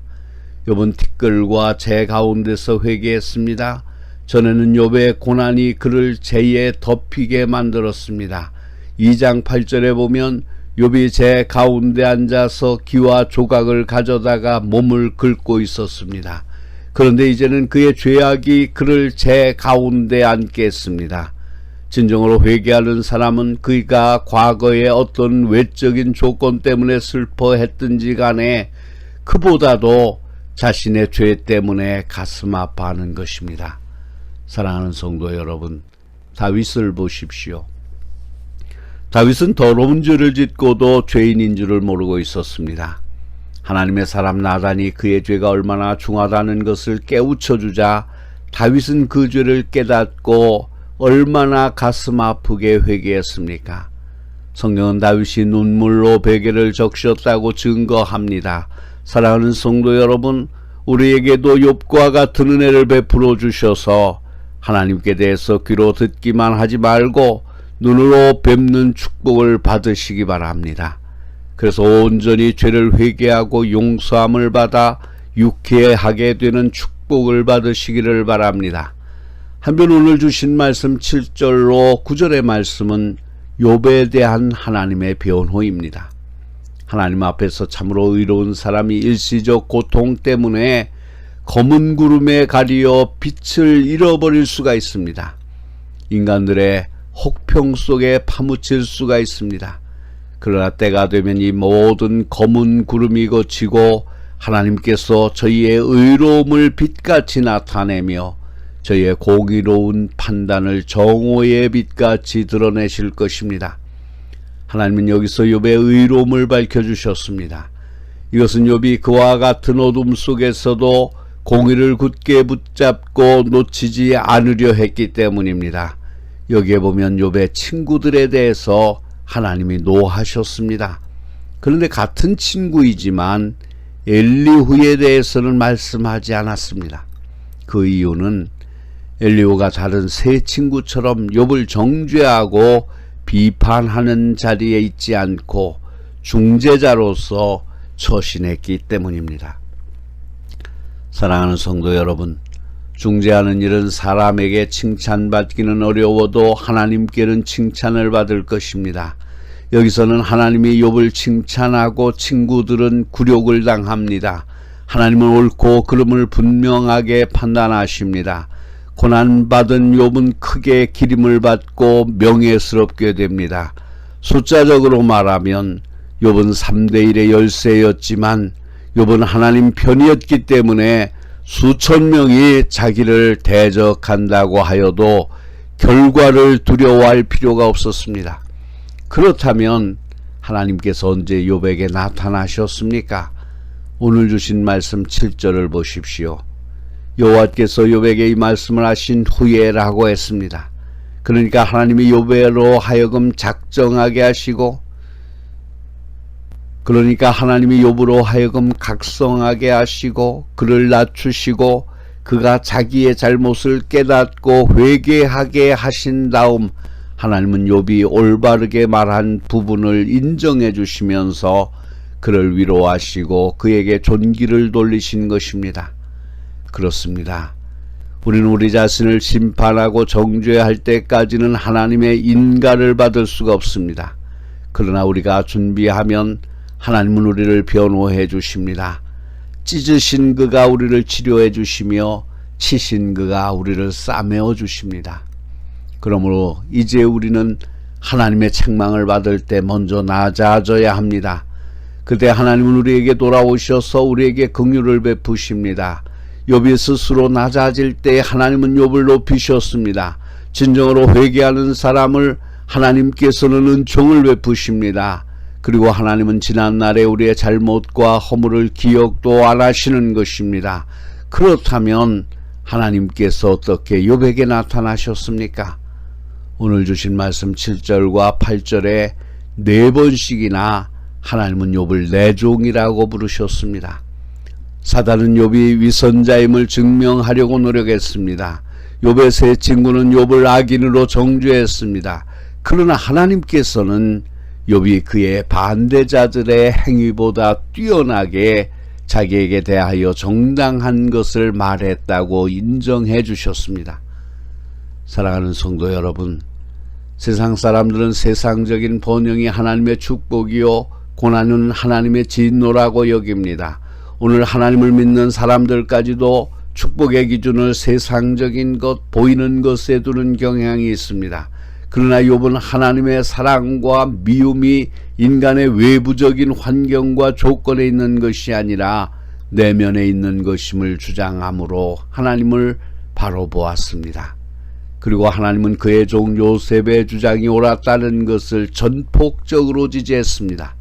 욥은 티끌과 재 가운데서 회개했습니다. 전에는 욥의 고난이 그를 재에 덮이게 만들었습니다. 2장 8절에 보면 욥이 재 가운데 앉아서 기와 조각을 가져다가 몸을 긁고 있었습니다. 그런데 이제는 그의 죄악이 그를 재 가운데 앉게 했습니다. 진정으로 회개하는 사람은 그가 과거에 어떤 외적인 조건 때문에 슬퍼했든지 간에 그보다도 자신의 죄 때문에 가슴 아파하는 것입니다. 사랑하는 성도 여러분, 다윗을 보십시오. 다윗은 더러운 죄를 짓고도 죄인인 줄을 모르고 있었습니다. 하나님의 사람 나단이 그의 죄가 얼마나 중하다는 것을 깨우쳐주자 다윗은 그 죄를 깨닫고 얼마나 가슴 아프게 회개했습니까? 성경은 다윗이 눈물로 베개를 적셨다고 증거합니다. 사랑하는 성도 여러분, 우리에게도 욥과 같은 은혜를 베풀어 주셔서 하나님께 대해서 귀로 듣기만 하지 말고 눈으로 뵙는 축복을 받으시기 바랍니다. 그래서 온전히 죄를 회개하고 용서함을 받아 유쾌하게 되는 축복을 받으시기를 바랍니다. 한편 오늘 주신 말씀 7절로 9절의 말씀은 욥에 대한 하나님의 변호입니다. 하나님 앞에서 참으로 의로운 사람이 일시적 고통 때문에 검은 구름에 가리어 빛을 잃어버릴 수가 있습니다. 인간들의 혹평 속에 파묻힐 수가 있습니다. 그러나 때가 되면 이 모든 검은 구름이 걷히고 하나님께서 저희의 의로움을 빛같이 나타내며 저희의 공의로운 판단을 정오의 빛같이 드러내실 것입니다. 하나님은 여기서 욥의 의로움을 밝혀주셨습니다. 이것은 욥이 그와 같은 어둠 속에서도 공의를 굳게 붙잡고 놓치지 않으려 했기 때문입니다. 여기에 보면 욥의 친구들에 대해서 하나님이 노하셨습니다. 그런데 같은 친구이지만 엘리후에 대해서는 말씀하지 않았습니다. 그 이유는 엘리후가 다른 세 친구처럼 욥을 정죄하고 비판하는 자리에 있지 않고 중재자로서 처신했기 때문입니다. 사랑하는 성도 여러분, 중재하는 일은 사람에게 칭찬받기는 어려워도 하나님께는 칭찬을 받을 것입니다. 여기서는 하나님이 욥을 칭찬하고 친구들은 굴욕을 당합니다. 하나님은 옳고 그름을 분명하게 판단하십니다. 고난받은 욥은 크게 기림을 받고 명예스럽게 됩니다. 숫자적으로 말하면 욥은 3대1의 열세였지만 욥은 하나님 편이었기 때문에 수천 명이 자기를 대적한다고 하여도 결과를 두려워할 필요가 없었습니다. 그렇다면 하나님께서 언제 욥에게 나타나셨습니까? 오늘 주신 말씀 7절을 보십시오. 여호와께서 욥에게 이 말씀을 하신 후에라고 했습니다. 그러니까 하나님이 욥으로 하여금 작정하게 하시고, 그러니까 하나님이 욥으로 하여금 각성하게 하시고 그를 낮추시고 그가 자기의 잘못을 깨닫고 회개하게 하신 다음 하나님은 욥이 올바르게 말한 부분을 인정해 주시면서 그를 위로하시고 그에게 존귀를 돌리신 것입니다. 그렇습니다. 우리는 우리 자신을 심판하고 정죄할 때까지는 하나님의 인가를 받을 수가 없습니다. 그러나 우리가 준비하면 하나님은 우리를 변호해 주십니다. 찢으신 그가 우리를 치료해 주시며 치신 그가 우리를 싸매어 주십니다. 그러므로 이제 우리는 하나님의 책망을 받을 때 먼저 낮아져야 합니다. 그때 하나님은 우리에게 돌아오셔서 우리에게 긍휼을 베푸십니다. 욥이 스스로 낮아질 때 하나님은 욥을 높이셨습니다. 진정으로 회개하는 사람을 하나님께서는 은총을 베푸십니다. 그리고 하나님은 지난날에 우리의 잘못과 허물을 기억도 안 하시는 것입니다. 그렇다면 하나님께서 어떻게 욥에게 나타나셨습니까? 오늘 주신 말씀 7절과 8절에 4번씩이나 하나님은 욥을 내 종이라고 부르셨습니다. 사단은 욥이 위선자임을 증명하려고 노력했습니다. 욥의 세 친구는 욥을 악인으로 정죄했습니다. 그러나 하나님께서는 욥이 그의 반대자들의 행위보다 뛰어나게 자기에게 대하여 정당한 것을 말했다고 인정해 주셨습니다. 사랑하는 성도 여러분, 세상 사람들은 세상적인 번영이 하나님의 축복이요 고난은 하나님의 진노라고 여깁니다. 오늘 하나님을 믿는 사람들까지도 축복의 기준을 세상적인 것, 보이는 것에 두는 경향이 있습니다. 그러나 욥은 하나님의 사랑과 미움이 인간의 외부적인 환경과 조건에 있는 것이 아니라 내면에 있는 것임을 주장하므로 하나님을 바로 보았습니다. 그리고 하나님은 그의 종 요셉의 주장이 옳았다는 것을 전폭적으로 지지했습니다.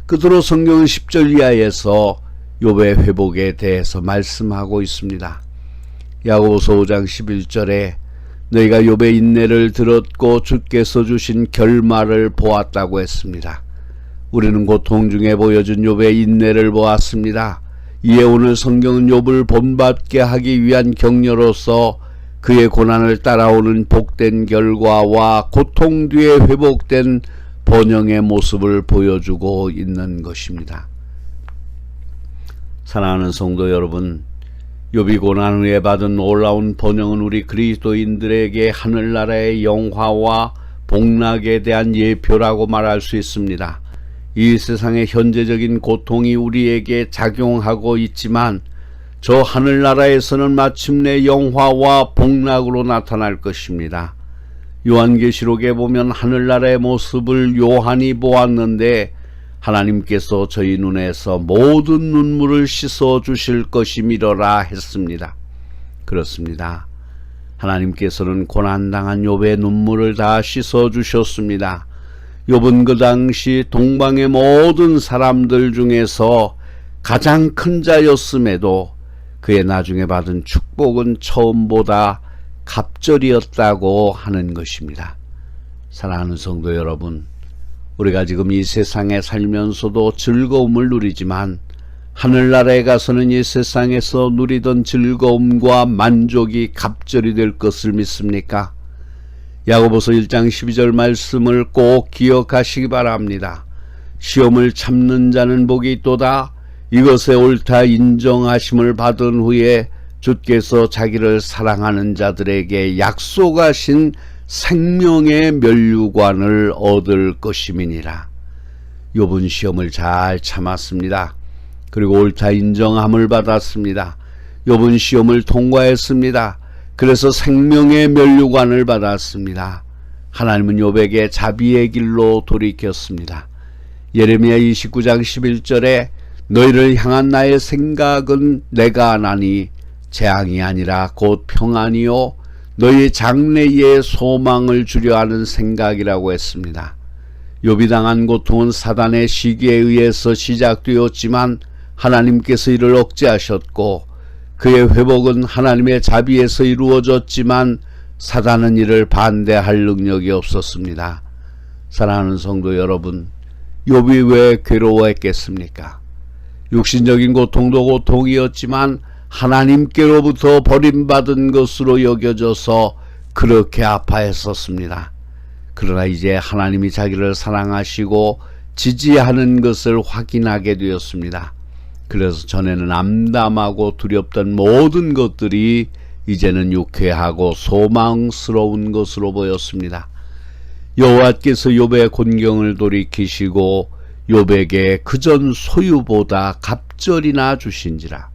끝으로 성경은 10절 이하에서 욥의 회복에 대해서 말씀하고 있습니다. 야고보서 5장 11절에 너희가 욥의 인내를 들었고 주께서 주신 결말을 보았다고 했습니다. 우리는 고통 중에 보여준 욥의 인내를 보았습니다. 이에 오늘 성경은 욥을 본받게 하기 위한 격려로서 그의 고난을 따라오는 복된 결과와 고통 뒤에 회복된 번영의 모습을 보여주고 있는 것입니다. 사랑하는 성도 여러분, 욥이 고난 후에 받은 놀라운 번영은 우리 그리스도인들에게 하늘나라의 영화와 복락에 대한 예표라고 말할 수 있습니다. 이 세상의 현재적인 고통이 우리에게 작용하고 있지만 저 하늘나라에서는 마침내 영화와 복락으로 나타날 것입니다. 요한계시록에 보면 하늘나라의 모습을 요한이 보았는데 하나님께서 저희 눈에서 모든 눈물을 씻어 주실 것이미러라 했습니다. 그렇습니다. 하나님께서는 고난당한 욥의 눈물을 다 씻어 주셨습니다. 욥은 그 당시 동방의 모든 사람들 중에서 가장 큰 자였음에도 그의 나중에 받은 축복은 처음보다 갑절이었다고 하는 것입니다. 사랑하는 성도 여러분, 우리가 지금 이 세상에 살면서도 즐거움을 누리지만 하늘나라에 가서는 이 세상에서 누리던 즐거움과 만족이 갑절이 될 것을 믿습니까? 야고보서 1장 12절 말씀을 꼭 기억하시기 바랍니다. 시험을 참는 자는 복이 있도다. 이것에 옳다 인정하심을 받은 후에 주께서 자기를 사랑하는 자들에게 약속하신 생명의 면류관을 얻을 것임이니라. 욥은 시험을 잘 참았습니다. 그리고 옳다 인정함을 받았습니다. 욥은 시험을 통과했습니다. 그래서 생명의 면류관을 받았습니다. 하나님은 욥에게 자비의 길로 돌이켰습니다. 예레미야 29장 11절에 너희를 향한 나의 생각은 내가 아나니 재앙이 아니라 곧 평안이요 너희 장래에 소망을 주려 하는 생각이라고 했습니다. 욥이 당한 고통은 사단의 시기에 의해서 시작되었지만 하나님께서 이를 억제하셨고 그의 회복은 하나님의 자비에서 이루어졌지만 사단은 이를 반대할 능력이 없었습니다. 사랑하는 성도 여러분, 욥이 왜 괴로워했겠습니까? 육신적인 고통도 고통이었지만 하나님께로부터 버림받은 것으로 여겨져서 그렇게 아파했었습니다. 그러나 이제 하나님이 자기를 사랑하시고 지지하는 것을 확인하게 되었습니다. 그래서 전에는 암담하고 두렵던 모든 것들이 이제는 유쾌하고 소망스러운 것으로 보였습니다. 여호와께서 욥의 곤경을 돌이키시고 욥에게 그전 소유보다 갑절이나 주신지라.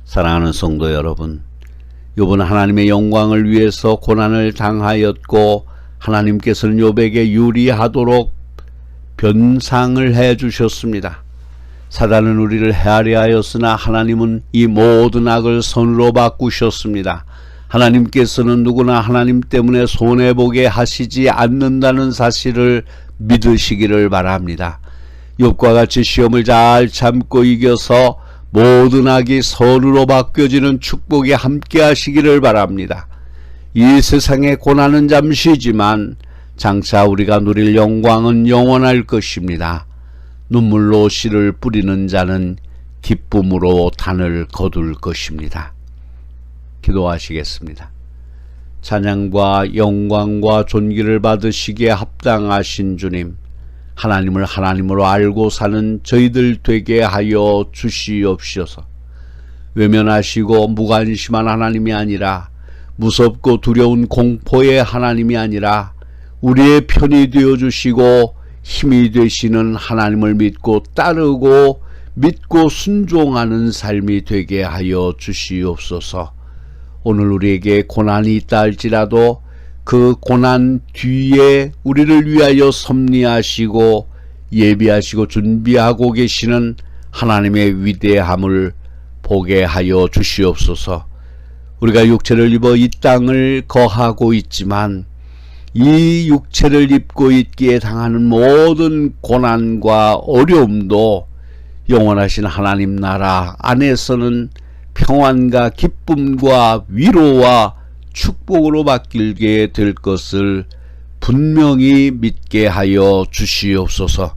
사랑하는 성도 여러분, 욥은 하나님의 영광을 위해서 고난을 당하였고 하나님께서는 욥에게 유리하도록 변상을 해 주셨습니다. 사단은 우리를 헤아려 하였으나 하나님은 이 모든 악을 선으로 바꾸셨습니다. 하나님께서는 누구나 하나님 때문에 손해보게 하시지 않는다는 사실을 믿으시기를 바랍니다. 욥과 같이 시험을 잘 참고 이겨서 모든 악이 선으로 바뀌어지는 축복이 함께 하시기를 바랍니다. 이 세상의 고난은 잠시지만 장차 우리가 누릴 영광은 영원할 것입니다. 눈물로 씨를 뿌리는 자는 기쁨으로 단을 거둘 것입니다. 기도하시겠습니다. 찬양과 영광과 존귀를 받으시기에 합당하신 주님, 하나님을 하나님으로 알고 사는 저희들 되게 하여 주시옵소서. 외면하시고 무관심한 하나님이 아니라 무섭고 두려운 공포의 하나님이 아니라 우리의 편이 되어주시고 힘이 되시는 하나님을 믿고 따르고 믿고 순종하는 삶이 되게 하여 주시옵소서. 오늘 우리에게 고난이 있다 할지라도 그 고난 뒤에 우리를 위하여 섭리하시고 예비하시고 준비하고 계시는 하나님의 위대함을 보게 하여 주시옵소서. 우리가 육체를 입어 이 땅을 거하고 있지만 이 육체를 입고 있기에 당하는 모든 고난과 어려움도 영원하신 하나님 나라 안에서는 평안과 기쁨과 위로와 축복으로 바뀌게 될 것을 분명히 믿게 하여 주시옵소서.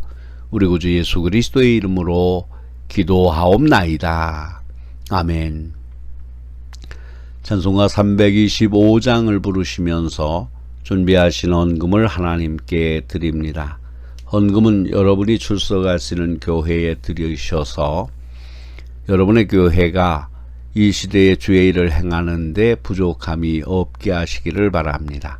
우리 구주 예수 그리스도의 이름으로 기도하옵나이다. 아멘. 찬송가 325장을 부르시면서 준비하신 헌금을 하나님께 드립니다. 헌금은 여러분이 출석하시는 교회에 드리셔서 여러분의 교회가 이 시대의 주의 일을 행하는 데 부족함이 없게 하시기를 바랍니다.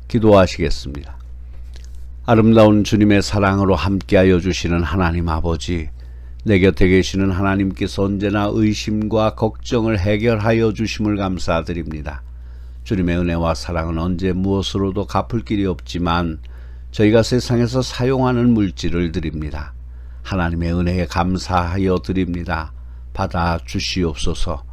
기도하시겠습니다. 아름다운 주님의 사랑으로 함께하여 주시는 하나님 아버지, 내 곁에 계시는 하나님께서 언제나 의심과 걱정을 해결하여 주심을 감사드립니다. 주님의 은혜와 사랑은 언제 무엇으로도 갚을 길이 없지만 저희가 세상에서 사용하는 물질을 드립니다. 하나님의 은혜에 감사하여 드립니다. 받아 주시옵소서.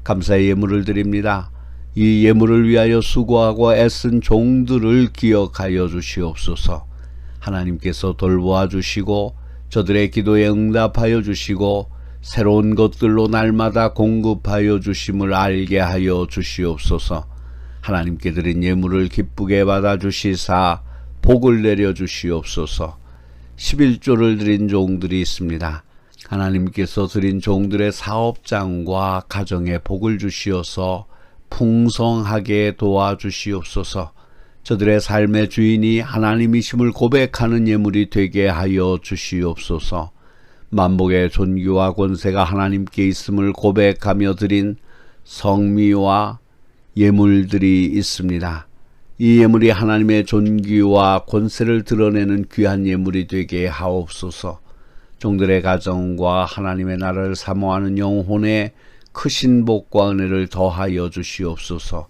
감사의 예물을 드립니다. 이 예물을 위하여 수고하고 애쓴 종들을 기억하여 주시옵소서. 하나님께서 돌보아 주시고 저들의 기도에 응답하여 주시고 새로운 것들로 날마다 공급하여 주심을 알게 하여 주시옵소서. 하나님께 드린 예물을 기쁘게 받아 주시사 복을 내려 주시옵소서. 11조를 드린 종들이 있습니다. 하나님께서 드린 종들의 사업장과 가정에 복을 주시어서 풍성하게 도와주시옵소서. 저들의 삶의 주인이 하나님이심을 고백하는 예물이 되게 하여 주시옵소서. 만복의 존귀와 권세가 하나님께 있음을 고백하며 드린 성미와 예물들이 있습니다. 이 예물이 하나님의 존귀와 권세를 드러내는 귀한 예물이 되게 하옵소서. 종들의 가정과 하나님의 나라를 사모하는 영혼의 크신 복과 은혜를 더하여 주시옵소서.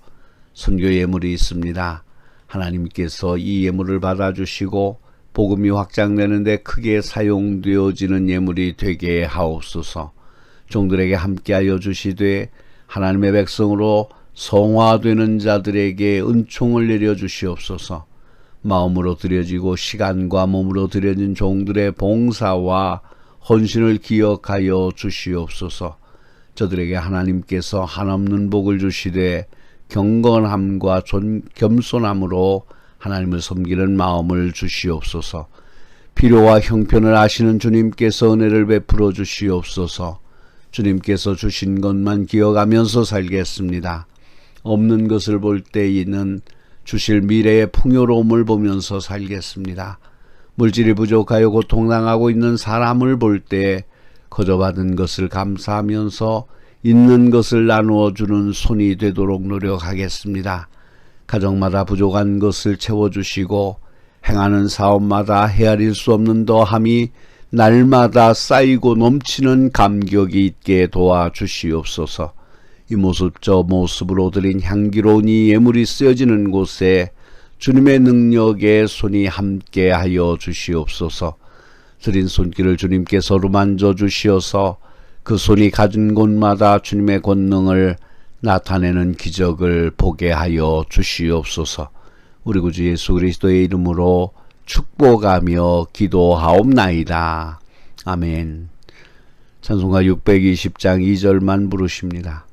선교 예물이 있습니다. 하나님께서 이 예물을 받아주시고 복음이 확장되는데 크게 사용되어지는 예물이 되게 하옵소서. 종들에게 함께하여 주시되 하나님의 백성으로 성화되는 자들에게 은총을 내려주시옵소서. 마음으로 드려지고 시간과 몸으로 드려진 종들의 봉사와 헌신을 기억하여 주시옵소서. 저들에게 하나님께서 한없는 복을 주시되 경건함과 겸손함으로 하나님을 섬기는 마음을 주시옵소서. 필요와 형편을 아시는 주님께서 은혜를 베풀어 주시옵소서. 주님께서 주신 것만 기억하면서 살겠습니다. 없는 것을 볼 때에는 주실 미래의 풍요로움을 보면서 살겠습니다. 물질이 부족하여 고통당하고 있는 사람을 볼 때 거저받은 것을 감사하면서 있는 것을 나누어 주는 손이 되도록 노력하겠습니다. 가정마다 부족한 것을 채워주시고 행하는 사업마다 헤아릴 수 없는 더함이 날마다 쌓이고 넘치는 감격이 있게 도와주시옵소서. 이 모습 저 모습으로 드린 향기로운 이 예물이 쓰여지는 곳에 주님의 능력의 손이 함께하여 주시옵소서. 드린 손길을 주님께서 만져 주시어서 그 손이 가진 곳마다 주님의 권능을 나타내는 기적을 보게 하여 주시옵소서. 우리 구주 예수 그리스도의 이름으로 축복하며 기도하옵나이다. 아멘. 찬송가 620장 2절만 부르십니다.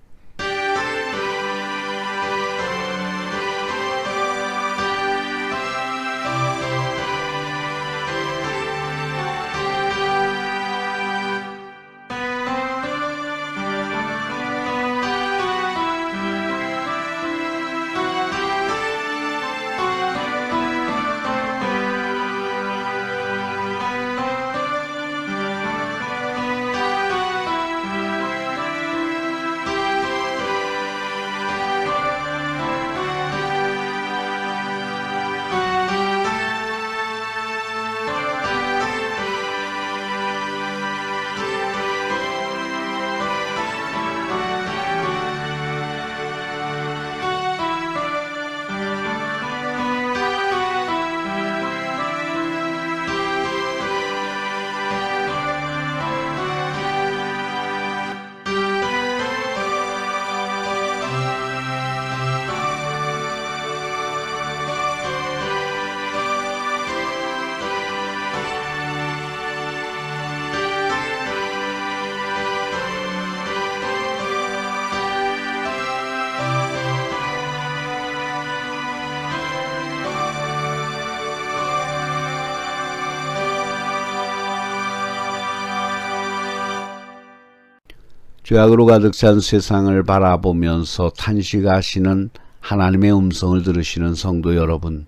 죄악으로 가득 찬 세상을 바라보면서 탄식하시는 하나님의 음성을 들으시는 성도 여러분,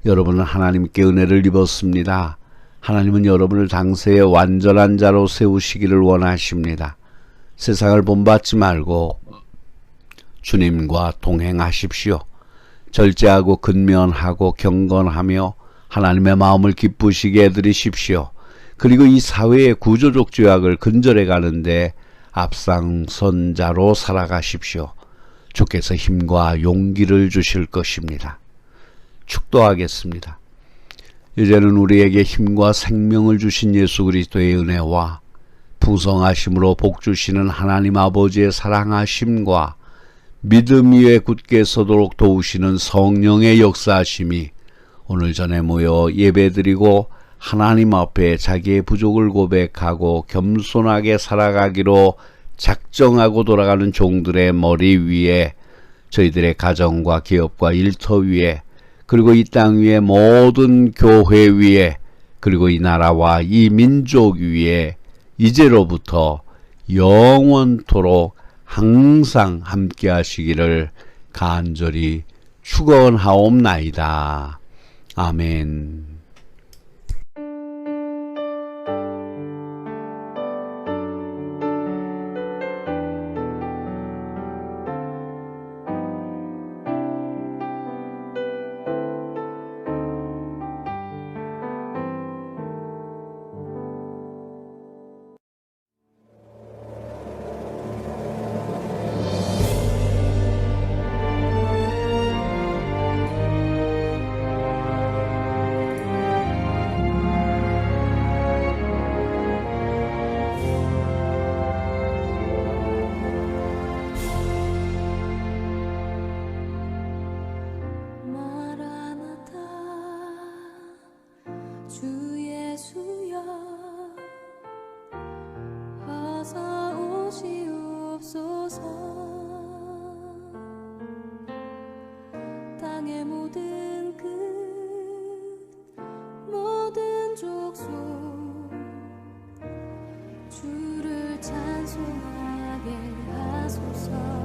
여러분은 하나님께 은혜를 입었습니다. 하나님은 여러분을 당세의 완전한 자로 세우시기를 원하십니다. 세상을 본받지 말고 주님과 동행하십시오. 절제하고 근면하고 경건하며 하나님의 마음을 기쁘시게 해드리십시오. 그리고 이 사회의 구조적 죄악을 근절해 가는데 앞장선자로 살아가십시오. 주께서 힘과 용기를 주실 것입니다. 축도하겠습니다. 이제는 우리에게 힘과 생명을 주신 예수 그리스도의 은혜와 풍성하심으로 복 주시는 하나님 아버지의 사랑하심과 믿음 위에 굳게 서도록 도우시는 성령의 역사하심이 오늘 전에 모여 예배드리고 하나님 앞에 자기의 부족을 고백하고 겸손하게 살아가기로 작정하고 돌아가는 종들의 머리 위에, 저희들의 가정과 기업과 일터 위에, 그리고 이 땅 위에 모든 교회 위에, 그리고 이 나라와 이 민족 위에 이제로부터 영원토록 항상 함께 하시기를 간절히 축원하옵나이다. 아멘. 마라나타 주 예수여 어서 오시옵소서 땅의 모든 끝 모든 족속 주를 찬송하게 하소서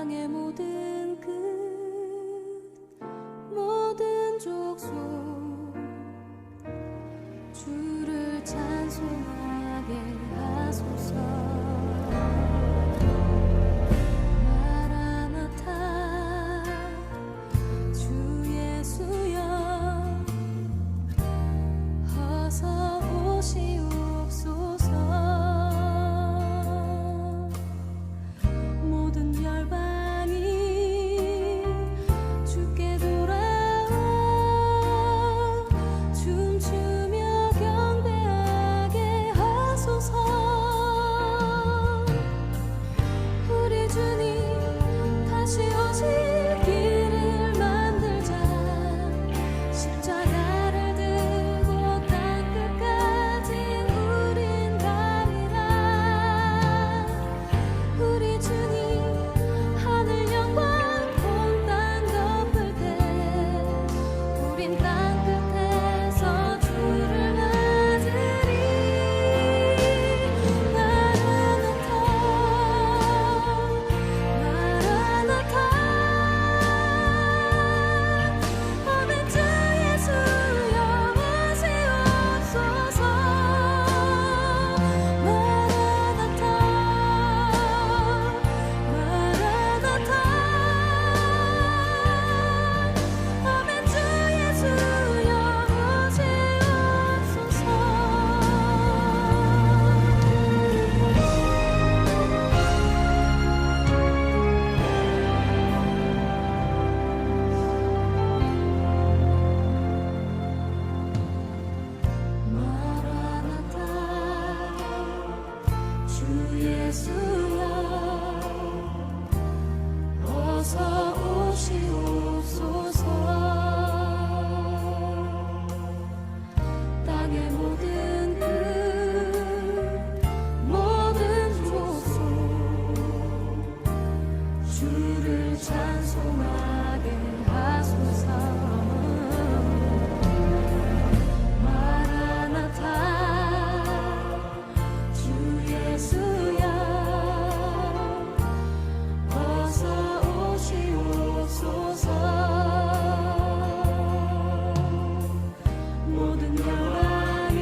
땅의 모든 끝 모든 족속 주를 찬송하게 하소서. 마라나타 주 예수여 어서 오시옵소서. 모든 열방이 주께 돌아와 춤추며 경배하게 하소서. 우리 주님 다시 오실 길을 만들자. 십자가를 들고 땅끝까지 우린 가리라. 우리 주님 하늘 영광 온 땅 덮을 때 우린 땅끝에서 주를 맞으리. 마라나타 마라나타 오늘 주 예수여 오시옵소서. 마라나타 마라나타 오늘 주 예수여 오시옵소서. 마라나타 주 예수여 어서 오시옵소서. 땅의 모든 끝 모든 족속 주를 찬송하게 하소서. 마라나타 주 예수여 어서 오시옵소서. 모든 열방이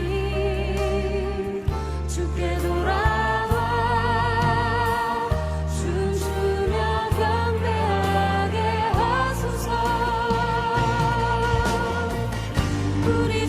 주께 돌아와 춤추며 경배하게 하소서. 우리